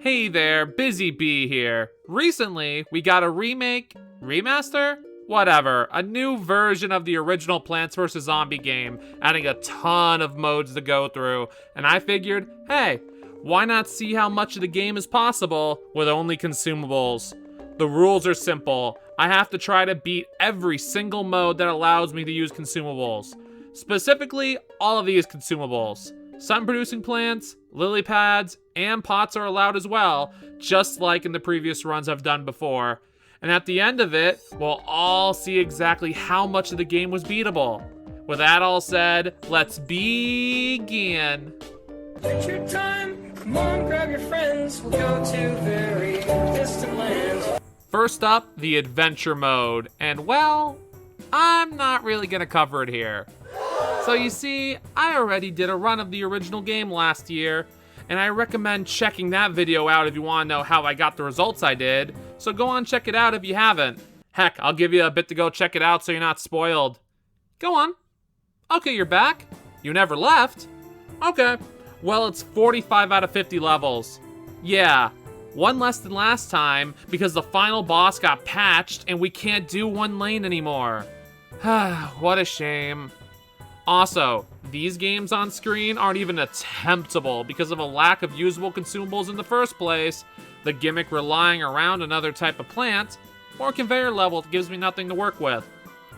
Hey there, Busy Bee here. Recently, we got a remake, remaster? Whatever, a new version of the original Plants vs. Zombie game, adding a ton of modes to go through, and I figured, hey, why not see how much of the game is possible with only consumables? The rules are simple. I have to try to beat every single mode that allows me to use consumables. Specifically, all of these consumables. Sun-producing plants, lily pads, and pots are allowed as well, just like in the previous runs I've done before. And at the end of it, we'll all see exactly how much of the game was beatable. With that all said, let's begin. Adventure time, come on, grab your friends, we'll go to very distant lands. First up, the adventure mode, and well, I'm not really gonna cover it here. So you see, I already did a run of the original game last year, and I recommend checking that video out if you want to know how I got the results I did, so go on check it out if you haven't. Heck, I'll give you a bit to go check it out so you're not spoiled. Go on. Okay, you're back? You never left? Okay, well it's 45 out of 50 levels. Yeah, one less than last time because the final boss got patched and we can't do one lane anymore. What a shame. Also, these games on screen aren't even attemptable because of a lack of usable consumables in the first place, the gimmick relying around another type of plant, or conveyor level that gives me nothing to work with.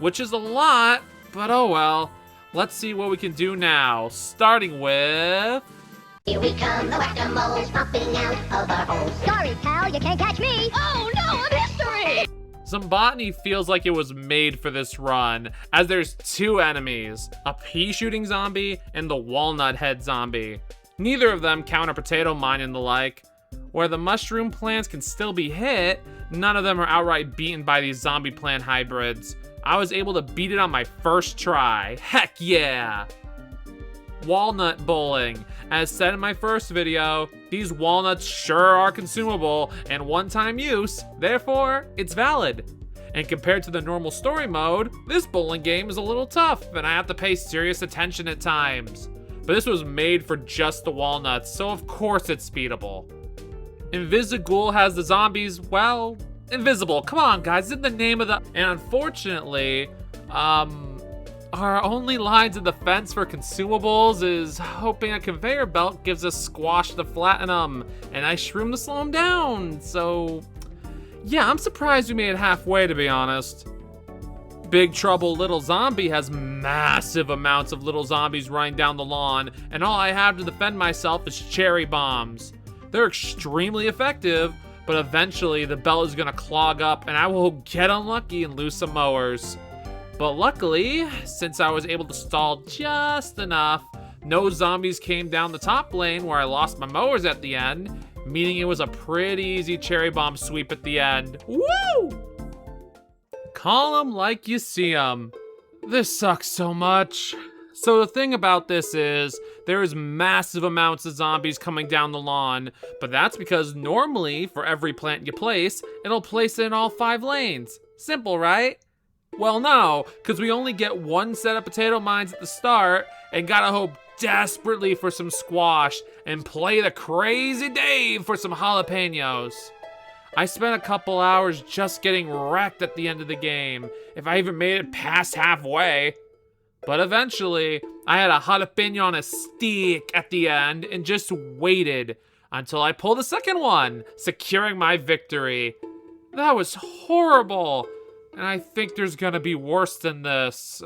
Which is a lot, but oh well. Let's see what we can do now, starting with... Here we come, the whack-a-moles popping out of our holes. Sorry, pal, you can't catch me. Oh no, a mystery! Zombotany feels like it was made for this run, as there's two enemies, a pea-shooting zombie and the walnut head zombie. Neither of them counter potato mine and the like. Where the mushroom plants can still be hit, none of them are outright beaten by these zombie plant hybrids. I was able to beat it on my first try. Heck yeah! Walnut bowling. As said in my first video, these walnuts sure are consumable and one-time use, therefore, it's valid. And compared to the normal story mode, this bowling game is a little tough and I have to pay serious attention at times. But this was made for just the walnuts, so of course it's speedable. Invisigool has the zombies, well, invisible. Come on guys, in the name of the... And unfortunately, our only lines of defense for consumables is hoping a conveyor belt gives us squash to flatten them and ice shroom to slow them down. So, yeah, I'm surprised we made it halfway, to be honest. Big Trouble Little Zombie has massive amounts of little zombies running down the lawn, and all I have to defend myself is cherry bombs. They're extremely effective, but eventually the belt is gonna clog up and I will get unlucky and lose some mowers. But luckily, since I was able to stall just enough, no zombies came down the top lane where I lost my mowers at the end, meaning it was a pretty easy cherry bomb sweep at the end. Woo! Call 'em like you see 'em. This sucks so much. So the thing about this is, there is massive amounts of zombies coming down the lawn, but that's because normally, for every plant you place, it'll place it in all 5 lanes. Simple, right? Well, no, because we only get one set of potato mines at the start and gotta hope desperately for some squash and play the crazy Dave for some jalapenos. I spent a couple hours just getting wrecked at the end of the game, if I even made it past halfway. But eventually, I had a jalapeno on a stick at the end and just waited until I pulled the second one, securing my victory. That was horrible. And I think there's gonna be worse than this.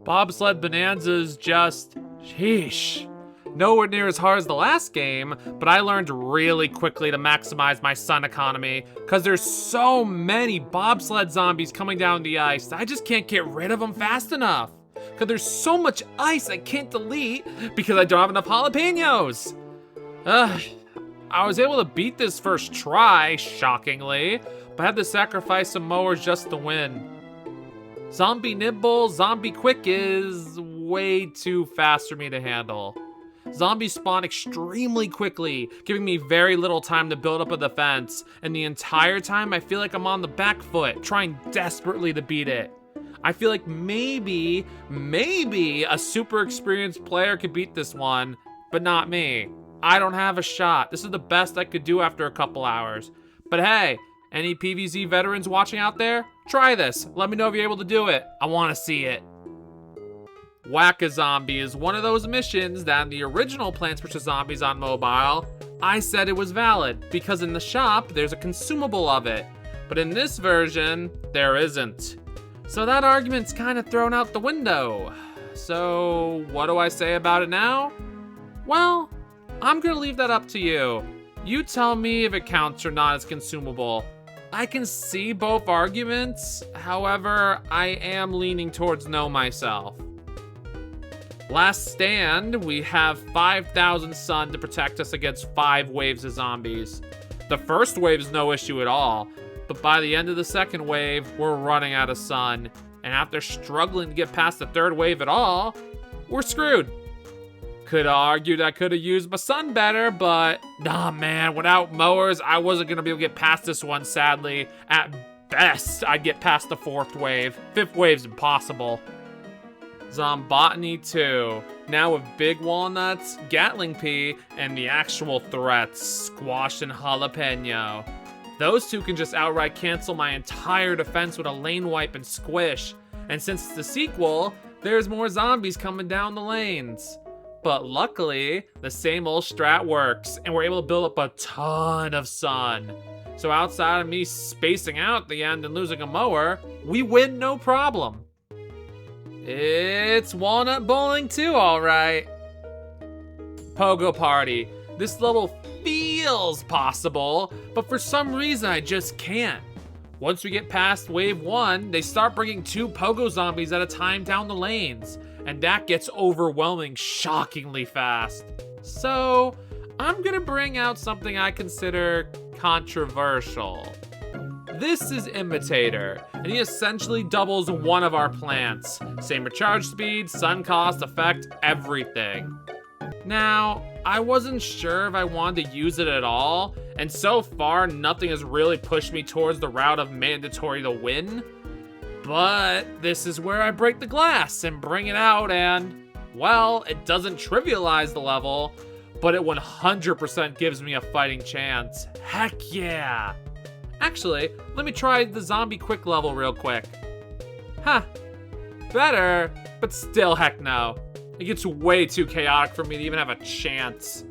Bobsled Bonanza is just, sheesh. Nowhere near as hard as the last game, but I learned really quickly to maximize my sun economy, cause there's so many bobsled zombies coming down the ice, I just can't get rid of them fast enough. Cause there's so much ice I can't delete because I don't have enough jalapenos. I was able to beat this first try, shockingly, but had to sacrifice some mowers just to win. Zombie Nibble, Zombie Quick is way too fast for me to handle. Zombies spawn extremely quickly, giving me very little time to build up a defense, and the entire time I feel like I'm on the back foot, trying desperately to beat it. I feel like maybe a super experienced player could beat this one, but not me. I don't have a shot. This is the best I could do after a couple hours. But hey, any PvZ veterans watching out there? Try this. Let me know if you're able to do it. I want to see it. Whack-a-Zombie is one of those missions that in the original Plants vs. Zombies on mobile, I said it was valid because in the shop, there's a consumable of it. But in this version, there isn't. So that argument's kind of thrown out the window. So what do I say about it now? Well, I'm gonna leave that up to you. You tell me if it counts or not as consumable. I can see both arguments, however, I am leaning towards no myself. Last stand, we have 5,000 sun to protect us against 5 waves of zombies. The first wave is no issue at all, but by the end of the second wave, we're running out of sun. And after struggling to get past the third wave at all, we're screwed. Could argue that I could have used my sun better, but nah man, without mowers, I wasn't gonna be able to get past this one, sadly. At best, I'd get past the 4th wave. 5th wave's impossible. Zombotany 2. Now with Big Walnuts, Gatling Pea, and the actual threats, Squash and Jalapeno. Those 2 can just outright cancel my entire defense with a lane wipe and Squish. And since it's the sequel, there's more zombies coming down the lanes. But luckily, the same old strat works, and we're able to build up a ton of sun. So outside of me spacing out at the end and losing a mower, we win no problem. It's Walnut Bowling 2, alright. Pogo Party. This level feels possible, but for some reason I just can't. Once we get past wave 1, they start bringing 2 pogo zombies at a time down the lanes, and that gets overwhelming shockingly fast. So, I'm gonna bring out something I consider controversial. This is Imitator, and he essentially doubles one of our plants. Same recharge speed, sun cost, effect, everything. Now, I wasn't sure if I wanted to use it at all, and so far nothing has really pushed me towards the route of mandatory to win. But this is where I break the glass and bring it out and, well, it doesn't trivialize the level, but it 100% gives me a fighting chance. Heck yeah! Actually, let me try the zombie quick level real quick. Huh, better, but still heck no. It gets way too chaotic for me to even have a chance.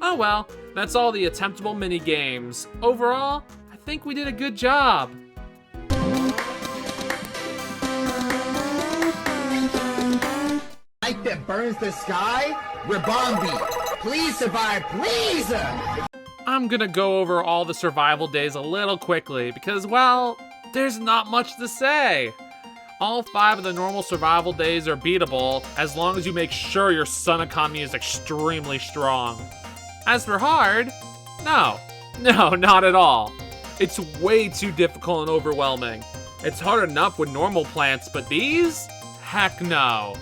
Oh well, that's all the attemptable mini games. Overall, I think we did a good job. Light that burns the sky? Rebombi, please survive, please! I'm gonna go over all the survival days a little quickly because, well, there's not much to say. All 5 of the normal survival days are beatable as long as you make sure your sun economy is extremely strong. As for hard, no, not at all. It's way too difficult and overwhelming. It's hard enough with normal plants, but these? Heck no.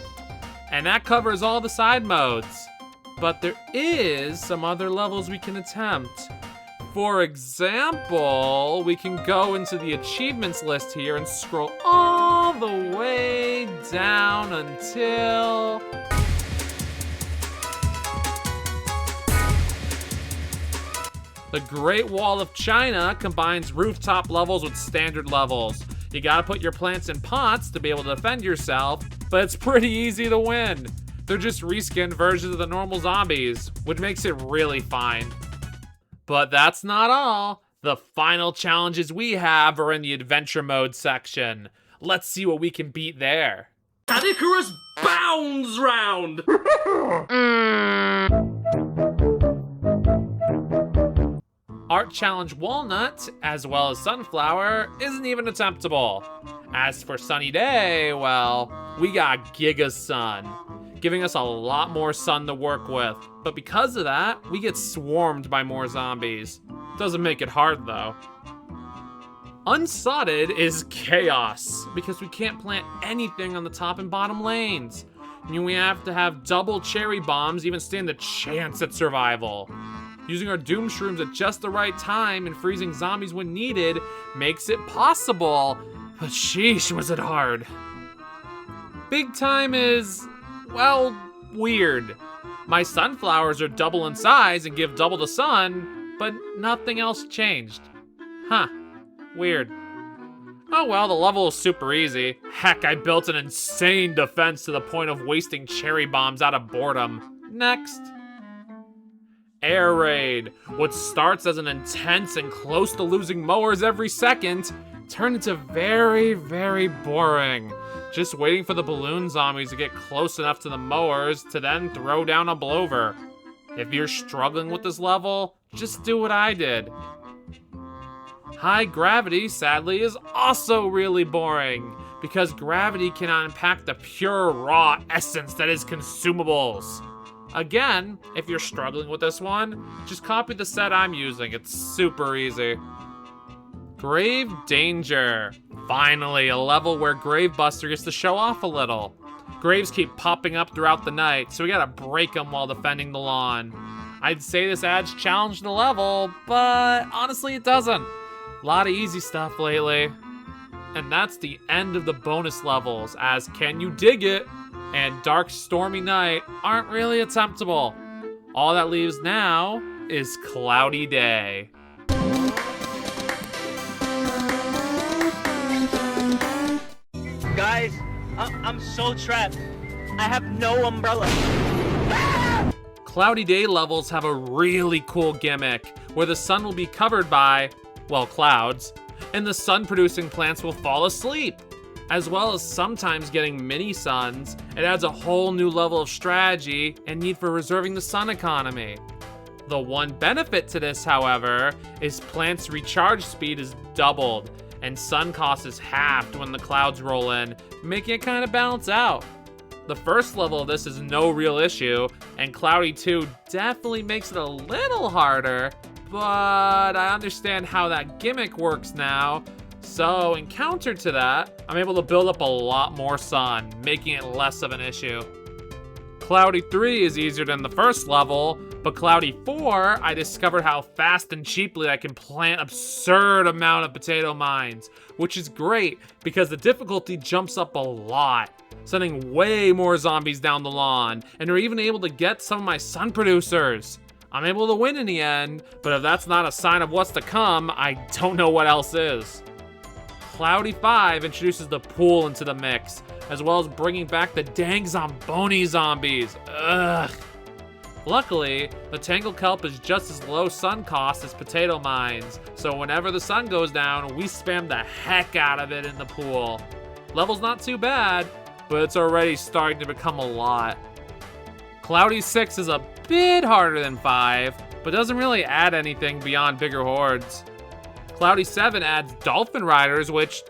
And that covers all the side modes. But there is some other levels we can attempt. For example, we can go into the achievements list here and scroll all the way down until... The Great Wall of China combines rooftop levels with standard levels. You gotta put your plants in pots to be able to defend yourself, but it's pretty easy to win. They're just reskinned versions of the normal zombies, which makes it really fine. But that's not all. The final challenges we have are in the adventure mode section. Let's see what we can beat there. Icarus bounds round! Art Challenge Walnut, as well as Sunflower, isn't even attemptable. As for Sunny Day, well, we got Giga Sun, giving us a lot more sun to work with. But because of that, we get swarmed by more zombies. Doesn't make it hard though. Unsodded is chaos, because we can't plant anything on the top and bottom lanes. And we have to have double cherry bombs to even stand a chance at survival. Using our Doom Shrooms at just the right time and freezing zombies when needed makes it possible, but sheesh was it hard. Big Time is, well, weird. My sunflowers are double in size and give double the sun, but nothing else changed. Huh, weird. Oh well, the level is super easy. Heck, I built an insane defense to the point of wasting cherry bombs out of boredom. Next. Air Raid. What starts as an intense and close to losing mowers every second turned into very, very boring. Just waiting for the balloon zombies to get close enough to the mowers to then throw down a blower. If you're struggling with this level, just do what I did. High Gravity, sadly, is also really boring, because gravity cannot impact the pure, raw essence that is Consumables. Again, if you're struggling with this one, just copy the set I'm using. It's super easy. Grave Danger. Finally, a level where Gravebuster gets to show off a little. Graves keep popping up throughout the night, so we gotta break them while defending the lawn. I'd say this adds challenge to the level, but honestly it doesn't. A lot of easy stuff lately. And that's the end of the bonus levels, as Can You Dig It and Dark Stormy Night aren't really attemptable. All that leaves now is Cloudy Day. Guys, I'm so trapped. I have no umbrella. Cloudy Day levels have a really cool gimmick, where the sun will be covered by, well, clouds, and the sun-producing plants will fall asleep. As well as sometimes getting mini suns, it adds a whole new level of strategy and need for reserving the sun economy. The one benefit to this, however, is plants' recharge speed is doubled, and sun cost is halved when the clouds roll in, making it kind of balance out. The first level of this is no real issue, and Cloudy 2 definitely makes it a little harder, but I understand how that gimmick works now, so in counter to that, I'm able to build up a lot more sun, making it less of an issue. Cloudy 3 is easier than the first level, but Cloudy 4, I discovered how fast and cheaply I can plant absurd amount of potato mines, which is great because the difficulty jumps up a lot, sending way more zombies down the lawn, and they're even able to get some of my sun producers. I'm able to win in the end, but if that's not a sign of what's to come, I don't know what else is. Cloudy 5 introduces the pool into the mix, as well as bringing back the dang Zomboni zombies. Ugh. Luckily, the Tangle Kelp is just as low sun cost as potato mines, so whenever the sun goes down, we spam the heck out of it in the pool. Level's not too bad, but it's already starting to become a lot. Cloudy 6 is a bit harder than 5, but doesn't really add anything beyond bigger hordes. Cloudy 7 adds Dolphin Riders, which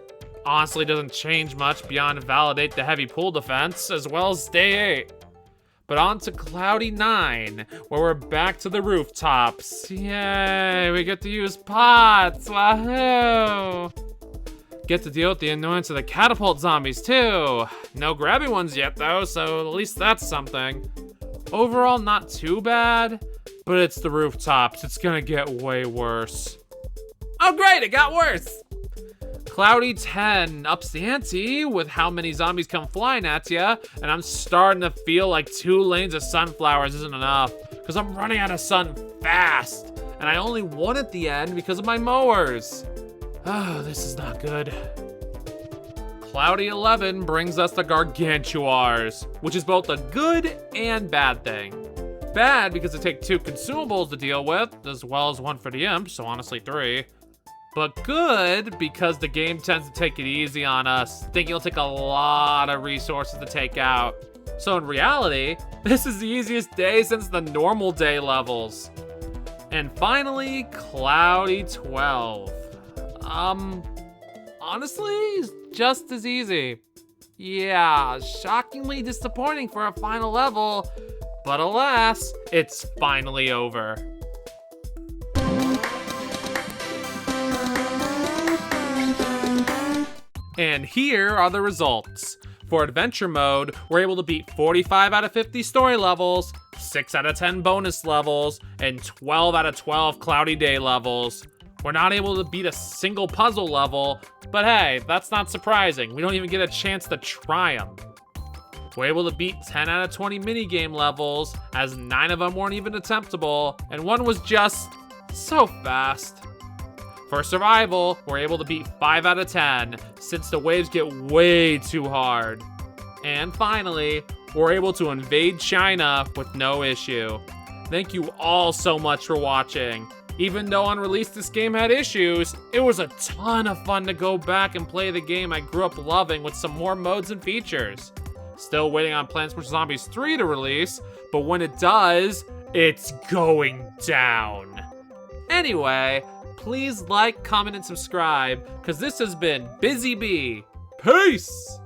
honestly doesn't change much beyond to validate the heavy pool defense, as well as Day 8. But on to Cloudy 9, where we're back to the rooftops. Yay, we get to use pots, wahoo! Get to deal with the annoyance of the catapult zombies too. No grabby ones yet though, so at least that's something. Overall, not too bad, but it's the rooftops. It's gonna get way worse. Oh great, it got worse! Cloudy 10 ups the ante with how many zombies come flying at ya, and I'm starting to feel like 2 lanes of sunflowers isn't enough, because I'm running out of sun fast, and I only won at the end because of my mowers. Oh, this is not good. Cloudy 11 brings us the Gargantuars, which is both a good and bad thing. Bad because it takes 2 consumables to deal with, as well as 1 for the imp, so honestly 3. But good because the game tends to take it easy on us, thinking it'll take a lot of resources to take out. So in reality, this is the easiest day since the normal day levels. And finally, Cloudy 12. Honestly, just as easy. Yeah, shockingly disappointing for a final level, but alas, it's finally over. And here are the results. For Adventure Mode, we're able to beat 45 out of 50 story levels, 6 out of 10 bonus levels, and 12 out of 12 Cloudy Day levels. We're not able to beat a single puzzle level, but hey, that's not surprising. We don't even get a chance to try them. We're able to beat 10 out of 20 minigame levels, as 9 of them weren't even attemptable, and one was just so fast. For survival, we're able to beat 5 out of 10, since the waves get way too hard. And finally, we're able to invade China with no issue. Thank you all so much for watching. Even though on release this game had issues, it was a ton of fun to go back and play the game I grew up loving with some more modes and features. Still waiting on Plants vs. Zombies 3 to release, but when it does, it's going down. Anyway, please like, comment, and subscribe, because this has been Busy Bee. Peace!